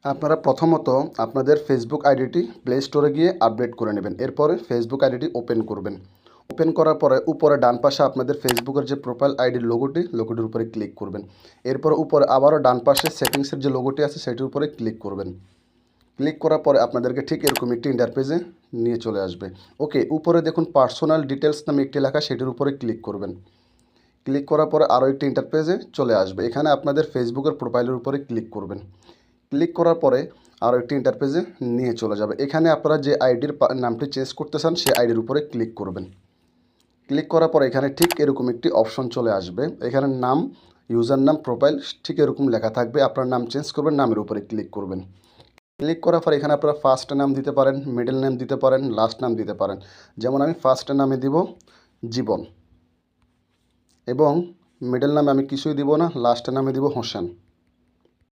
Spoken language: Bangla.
আপনারা প্রথমত আপনাদের ফেসবুক আইডিটি প্লে স্টোরে গিয়ে আপডেট করে নেবেন। এরপরে ফেসবুক আইডিটি ওপেন করবেন। ওপেন করার পরে উপরে ডান পাশে আপনাদের ফেসবুকের যে প্রোফাইল আইডির লোগোটির উপরে ক্লিক করবেন। এরপর উপরে আবারও ডান পাশে সেটিংসের যে লোগোটি আছে সেটির উপরে ক্লিক করবেন। ক্লিক করার পরে আপনাদেরকে ঠিক এরকম একটি ইন্টারফেসে নিয়ে চলে আসবে। ওকে, উপরে দেখুন পার্সোনাল ডিটেলস নামে একটি লেখা, সেটির উপরে ক্লিক করবেন। ক্লিক করার পরে আরও একটি ইন্টারফেসে চলে আসবে। এখানে আপনাদের ফেসবুকের প্রোফাইলের উপরে ক্লিক করবেন। ক্লিক করার পরে আরও একটি ইন্টারফেসে নিয়ে চলে যাবে। এখানে আপনারা যে আইডির নামটি চেঞ্জ করতে চান সেই আইডির উপরে ক্লিক করবেন। ক্লিক করার পরে এখানে ঠিক এরকম একটি অপশন চলে আসবে। এখানে নাম, ইউজার নাম, প্রোফাইল ঠিক এরকম লেখা থাকবে। আপনার নাম চেঞ্জ করবেন, নামের উপরে ক্লিক করবেন। ক্লিক করার পর এখানে আপনারা ফার্স্ট নাম দিতে পারেন, মিডল নেম দিতে পারেন, লাস্ট নাম দিতে পারেন। যেমন আমি ফার্স্ট নামে দিব জীবন এবং মিডল নামে আমি কিছুই দিব না, লাস্ট নামে দিব হোসেন।